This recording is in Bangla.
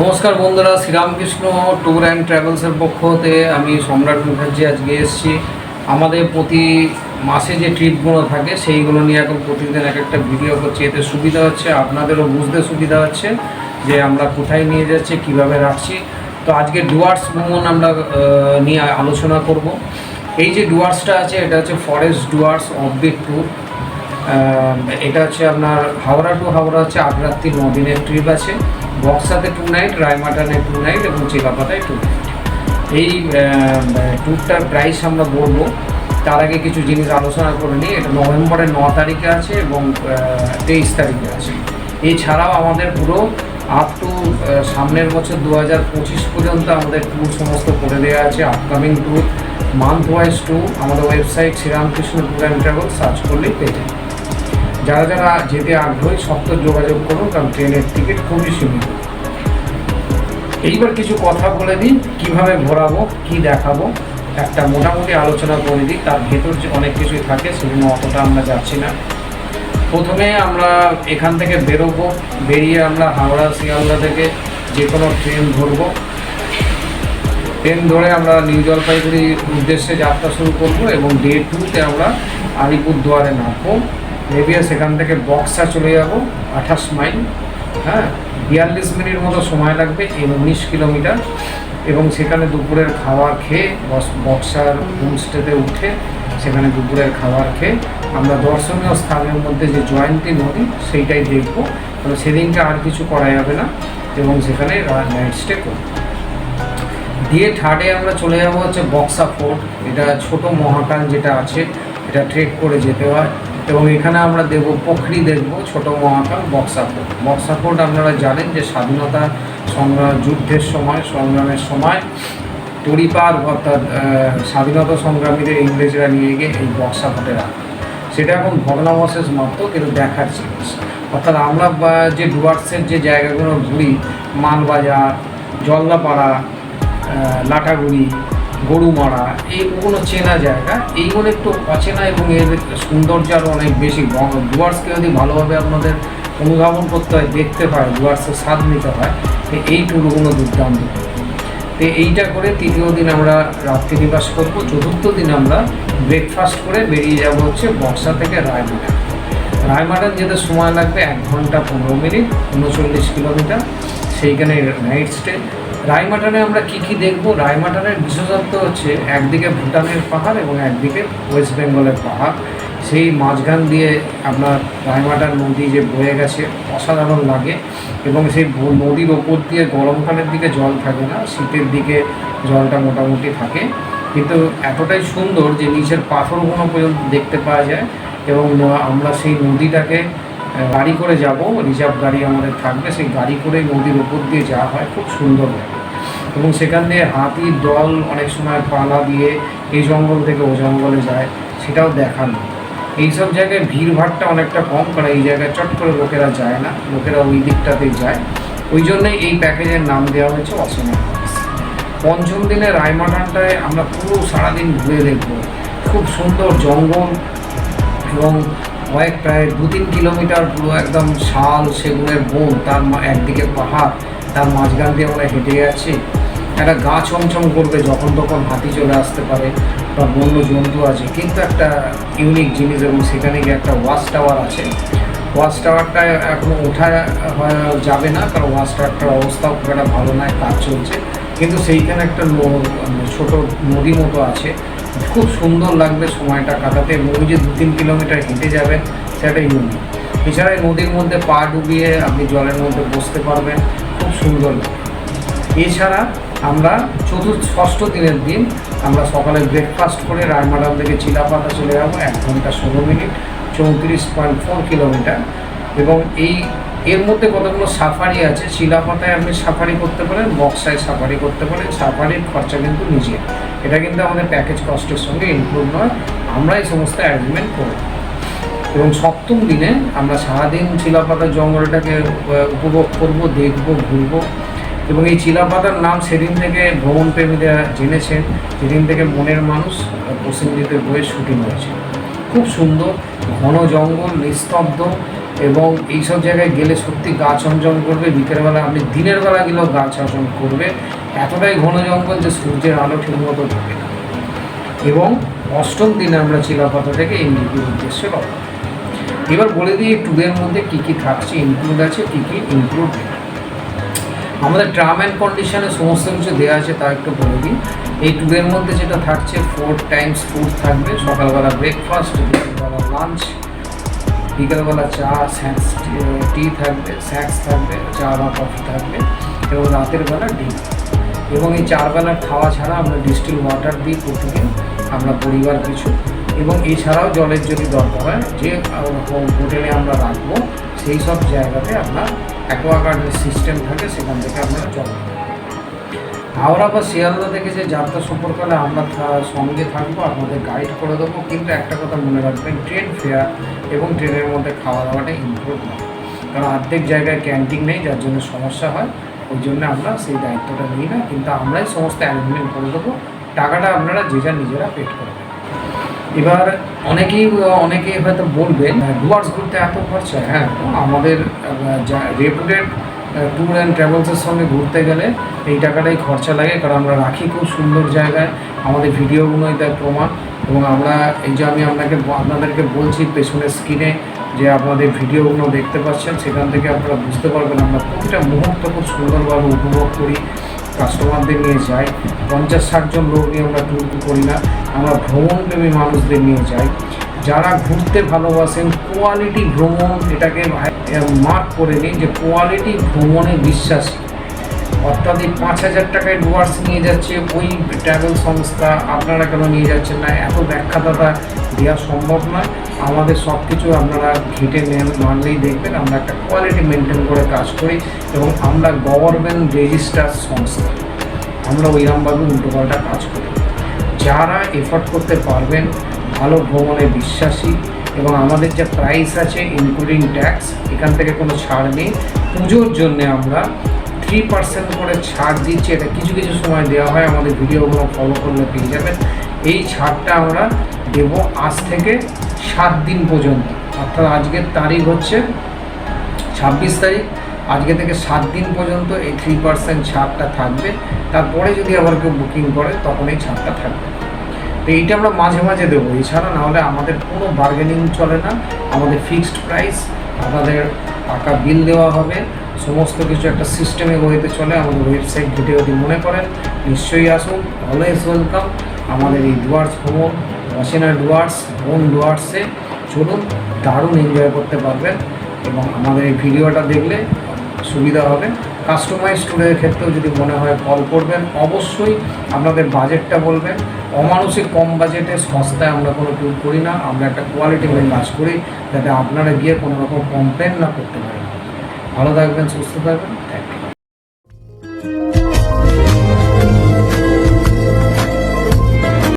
নমস্কার বন্ধুরা, শ্রীরামকৃষ্ণ ট্যুর অ্যান্ড ট্রাভেলসের পক্ষ হতে আমি সম্রাট মুখার্জি আজকে এসেছি। আমাদের প্রতি মাসে যে ট্রিপগুলো থাকে সেইগুলো নিয়ে এখন প্রতিদিন এক একটা ভিডিও করছি। এতে সুবিধা হচ্ছে, আপনাদেরও বুঝতে সুবিধা হচ্ছে যে আমরা কোথায় নিয়ে যাচ্ছি, কিভাবে রাখছি। তো আজকে ডুয়ার্স ভ্রমণ আমরা নিয়ে আলোচনা করব। এই যে ডুয়ার্সটা আছে, এটা হচ্ছে ফরেস্ট ডুয়ার্স অফবিট ট্যুর। এটা হচ্ছে আপনার হাওড়া টু হাওড়া হচ্ছে 8 রাত্রি 9 দিনের ট্রিপ আছে। বক্সাতে 2 নাইট, রায়মাটানে 2 নাইট এবং চিলাপাতায় 2 নাইট। এই ট্যুরটার প্রাইস আমরা বলবো, তার আগে কিছু জিনিস আলোচনা করে নিই। এটা নভেম্বরের 9 তারিখে আছে এবং 23 তারিখে আছে। এছাড়াও আমাদের পুরো আপ টু সামনের বছর 2025 পর্যন্ত আমাদের ট্যুর সমস্ত করে দেওয়া আছে। Upcoming tour, month wise tour আমাদের website Sriramakrishna tour and travel search করলেই পেয়ে যাবেন। যারা যারা যেতে আগ্রহী সত্য যোগাযোগ করুন, কারণ ট্রেনের টিকিট খুবই সীমিত। এইবার কিছু কথা বলে দিই, কীভাবে ঘোরাবো, কি দেখাবো, একটা মোটামুটি আলোচনা করে দিই। তার ভেতর যে অনেক কিছুই থাকে, সেগুলো অতটা আমরা যাচ্ছি না। প্রথমে আমরা এখান থেকে বেরোবো, বেরিয়ে আমরা হাওড়া শিয়ালদা থেকে যে কোনো ট্রেন ধরবো। ট্রেন ধরে আমরা নিউ জলপাইগুড়ির উদ্দেশ্যে যাত্রা শুরু করব এবং ডে 2তে আমরা আলিপুরদুয়ারে নামবো। নেমে সেখান থেকে বক্সা চলে যাব 28 মাইল, 42 মিনিট মতো সময় লাগবে, 19 কিলোমিটার। এবং সেখানে দুপুরের খাবার খেয়ে বক্সার হোমস্টেতে উঠে সেখানে দুপুরের খাবার খেয়ে আমরা দর্শনীয় স্থানের মধ্যে যে জয়ন্তী নদী সেইটাই দেখবো। তবে সেদিনটা আর কিছু করা যাবে না এবং সেখানে নাইট স্টে করব। দিয়ে 3 আমরা চলে যাবো হচ্ছে বক্সা ফোর্ট। এটা ছোট মহাকাল যেটা আছে, এটা ট্রেক করে যেতে হয় এবং এখানে আমরা পোখরি দেখবো, ছোট মহাকাল বক্সা ফোর্ট। বক্সা ফোর্ট আপনারা জানেন যে স্বাধীনতা যুদ্ধের সময়, সংগ্রামের সময় তড়িপার অর্থাৎ স্বাধীনতা সংগ্রামীদের ইংরেজরা নিয়ে গিয়ে এই বক্সা ফোর্টে রাখে। সেটা এখন ভগ্নাবশেষ মাত্র, কিন্তু দেখার জিনিস। অর্থাৎ আমরা যে ডুয়ার্সের যে জায়গাগুলো ঘুরি, মালবাজার, জলদাপাড়া, লাটাগুড়ি, গরুমারা, এইগুলো চেনা জায়গা, এইগুলো একটু অচেনা এবং এর সৌন্দর্য আরও অনেক বেশি। ডুয়ার্সকে যদি ভালোভাবে আপনাদের অনুধাবন করতে হয়, দেখতে হয়, ডুয়ার্সের স্বাদ নিতে হয়, তো এই ট্যুরগুলো দুর্দান্ত। তো এইটা করে 3য় দিন আমরা রাত্রি নিবাস করবো। 4র্থ দিন আমরা ব্রেকফাস্ট করে বেরিয়ে যাব হচ্ছে বক্সা থেকে রায়মাটান। রায়মাটান যেতে সময় লাগবে 1 ঘন্টা 15 মিনিট, 39 কিলোমিটার। সেইখানে নাইট স্টে। রায়মাটানে আমরা কি দেখব? রায়মাটানের বিশেষত্ব হচ্ছে একদিকে ভুটানের পাহাড় এবং একদিকে ওয়েস্ট বেঙ্গলের পাহাড়। সেই মাঝখান দিয়ে আপনার রায়মাটান নদী যে বয়ে গেছে, অসাধারণ লাগে। এবং সেই নদীর ওপর দিয়ে গরমকালের দিকে জল থাকে না, শীতের দিকে জলটা মোটামুটি থাকে, কিন্তু এতটাই সুন্দর যে নিচের পাথরগুলো পর্যন্ত দেখতে পাওয়া যায়। এবং আমরা সেই নদীটাকে গাড়ি করে যাব, রিজার্ভ গাড়ি আমাদের থাকবে, সেই গাড়ি করে নদীর ওপর দিয়ে যাওয়া হয়, খুব সুন্দর লাগে। এবং সেখান দিয়ে হাতির দল অনেক সময় পালা দিয়ে এই জঙ্গল থেকে ও জঙ্গলে যায়, সেটাও দেখানো। এইসব জায়গায় ভিড়ভাড়টা অনেকটা কম, কারণ এই জায়গায় চট করে লোকেরা যায় না, লোকেরা ওই দিকটাতেই যায়। ওই জন্যই এই প্যাকেজের নাম দেওয়া হয়েছে অচেনা। 5ম দিনে রায়মাটানটায় আমরা পুরো সারাদিন ঘুরে দেখব। খুব সুন্দর জঙ্গল এবং প্রায় 2-3 কিলোমিটার পুরো একদম শাল সেগুনের বন, তার একদিকে পাহাড়, তার মাঝখান দিয়ে আমরা হেঁটে যাচ্ছি। একটা গা ছমছম করবে, যখন তখন হাতি চলে আসতে পারে বা বন্য জন্তু আছে, কিন্তু একটা ইউনিক জিনিস। এবং সেখানে গিয়ে একটা ওয়াচ টাওয়ার আছে। ওয়াচ টাওয়ারটা এখনও ওঠা যাবে না, কারণ ওয়াচ টাওয়ারটার অবস্থাও খুব একটা ভালো নয়, কাজ চলছে। কিন্তু সেইখানে একটা ছোট নদী মতো আছে, খুব সুন্দর লাগবে সময়টা কাটাতে। এবং ওই যে 2-3 কিলোমিটার হেঁটে যাবেন, সেটা ইউনিক। এছাড়া নদীর মধ্যে পা ডুবিয়ে আপনি জলের মধ্যে বসতে পারবেন, খুব সুন্দর লাগে। এছাড়া আমরা 6ষ্ঠ দিনের দিন আমরা সকালে ব্রেকফাস্ট করে রায়মাটান থেকে চিলাপাতা চলে যাবো, 1 ঘন্টা 16 মিনিট, 34.4 কিলোমিটার। এবং এর মধ্যে কতগুলো সাফারি আছে। চিলাপাতায় আপনি সাফারি করতে পারেন, বক্সায় সাফারি করতে পারেন। সাফারির খরচা কিন্তু নিজে, এটা কিন্তু আমাদের প্যাকেজ কস্টের সঙ্গে ইনক্লুড নয়, আমরা এই সমস্ত অ্যারেঞ্জমেন্ট করব। এবং 7ম দিনে আমরা সারাদিন চিলাপাতার জঙ্গলটাকে উপভোগ করব, দেখব, ঘুরব। এবং এই চিলাপাতার নাম সেদিন থেকে ভ্রমণপ্রেমীরা জেনেছেন, যেদিন থেকে মনের মানুষ প্রসেনজিতের বইয়ের শুটিং হয়েছে। খুব সুন্দর, ঘন জঙ্গল, নিস্তব্ধ এবং এইসব জায়গায় গেলে সত্যি গা ছমছম করবে। বিকেলবেলা আপনি দিনের বেলা গেলেও গা ছমছম করবে, এতটাই ঘন জঙ্গল যে সূর্যের আলো ঠিকমতো ঢোকে না। এবং 8ম দিনে আমরা চিলাপাতা থেকে এনডিপির উদ্দেশ্যে রওনা। এবার বলে দিই ট্যুরের মধ্যে কী কী থাকছে, ইনক্লুড আছে, কী কী ইনক্লুড নেই। আমাদের টার্ম অ্যান্ড কন্ডিশনে সমস্ত কিছু দেওয়া আছে, তা একটু বলে দিই। এই ট্যুরের মধ্যে যেটা থাকছে 4 টাইমস ফুড থাকবে। সকালবেলা ব্রেকফাস্ট, বিকেলবেলা লাঞ্চ, বিকেলবেলা চা, স্ন্যাক্স, টি থাকবে, স্ন্যাক্স থাকবে, চা বা কফি থাকবে, এবং রাতের বেলা ডিনার। এবং এই 4 বেলার খাওয়া ছাড়া আমরা ডিস্টিল ওয়াটার দিই প্রতিদিন আমরা পরিবার পিছু। এবং এছাড়াও জলের যদি দরকার হয়, যে হোটেলে আমরা রাখবো সেই সব জায়গাতে আপনার অ্যাকোয়াগার্ডের সিস্টেম থাকে, সেখান থেকে আপনারা জল পাবেন। হাওড়া বা শিয়ালদা থেকে যে যাত্রা সফরকালে আমরা সঙ্গে থাকবো, আপনাদের গাইড করে দেবো। কিন্তু একটা কথা মনে রাখবেন, ট্রেন ফেয়ার এবং ট্রেনের মধ্যে খাওয়া দাওয়াটা ইনক্লুড নয়, কারণ অর্ধেক জায়গায় ক্যান্টিন নেই, যার জন্য সমস্যা হয়। ওই জন্য আমরা সেই দায়িত্বটা নিই না, কিন্তু আমরাই সমস্ত অ্যারেঞ্জমেন্ট করে দেবো। টাকাটা আপনারা যে যা নিজেরা পেড করে দেবেন। এবার অনেকেই হয়তো বলবেন ডুয়ার্স ঘুরতে এত খরচা। হ্যাঁ, আমাদের রেপুটেড ট্যুর অ্যান্ড ট্রাভেলসের সঙ্গে ঘুরতে গেলে এই টাকাটাই খরচা লাগে, কারণ আমরা রাখি খুব সুন্দর জায়গায়, আমাদের ভিডিওগুলোই তার প্রমাণ। এবং আমরা এই যে আমি আপনাদেরকে বলছি পেছনের স্ক্রিনে যে আপনাদের ভিডিওগুলো দেখতে পাচ্ছেন, সেখান থেকে আপনারা বুঝতে পারবেন আমরা প্রতিটা মুহূর্ত খুব সুন্দরভাবে উপভোগ করি। কাস্টমারদের নিয়ে যাই, 50-60 জন লোক নিয়ে আমরা ট্যুর করি না, আমরা ভ্রমণপ্রেমী মানুষদের নিয়ে যাই, যারা ঘুরতে ভালোবাসেন। কোয়ালিটি ভ্রমণ, এটাকে মার্ক করে নিন যে কোয়ালিটি ভ্রমণে বিশ্বাসী। অর্থাৎ এই 5,000 টাকায় ডুয়ার্স নিয়ে যাচ্ছে ওই ট্রাভেল সংস্থা, আপনারা কেন নিয়ে যাচ্ছেন না? এত ব্যাখ্যাদাতা দেওয়া সম্ভব নয়। আমাদের সব কিছু আপনারা ঘেঁটে মানলেই দেখবেন আমরা একটা কোয়ালিটি মেনটেন করে কাজ করি, এবং আমরা গভর্নমেন্ট রেজিস্টার সংস্থা, আমরা ওইরকমভাবে উল্টোপাল্টা কাজ করি। যারা এফোর্ড করতে পারবেন, ভালো ভ্রমণে বিশ্বাসী, এবং আমাদের যে প্রাইস আছে ইনক্লুডিং ট্যাক্স, এখান থেকে কোনো ছাড় নেই। পুজোর জন্যে আমরা 3% করে ছাড় দিচ্ছি, এটা কিছু কিছু সময় দেওয়া হয়, আমাদের ভিডিওগুলো ফলো করলে পেয়ে যাবেন। এই ছাড়টা আমরা দেবো আজ থেকে 7 দিন পর্যন্ত, অর্থাৎ আজকের তারিখ হচ্ছে 26 তারিখ, আজকে থেকে 7 দিন পর্যন্ত এই 3% ছাড়টা থাকবে। তারপরে যদি আবার কেউ বুকিং করে তখন এই ছাড়টা থাকবে। তো এইটা আমরা মাঝে মাঝে দেবো, এছাড়া নাহলে আমাদের কোনো বার্গেনিং চলে না। আমাদের ফিক্সড প্রাইস, আপনাদের টাকা বিল দেওয়া হবে, সমস্ত কিছু একটা সিস্টেমে ওয়েতে চলে। আমাদের ওয়েবসাইট ঘেটে যদি মনে করেন নিশ্চয়ই আসুন, অলওয়েজ ওয়েলকাম। আমাদের এই ডুয়ার্স ভ্রমণ, অচেনা ডুয়ার্স, বোন ডুয়ার্সে চলুন, দারুণ এনজয় করতে পারবেন। এবং আমাদের এই ভিডিওটা দেখলে সুবিধা হবে। কাস্টমাইজ ট্যুরের ক্ষেত্রেও যদি মনে হয় কল করবেন, অবশ্যই আপনাদের বাজেটটা বলবেন। অমানুষিক কম বাজেটে সস্তায় আমরা কোনো ট্যুর করি না, আমরা একটা কোয়ালিটি মেনে কাজ করি, যাতে আপনারা গিয়ে কোনো রকম কমপ্লেন না করতে পারেন। ভালো থাকবেন, সুস্থ থাকবেন, থ্যাংক ইউ।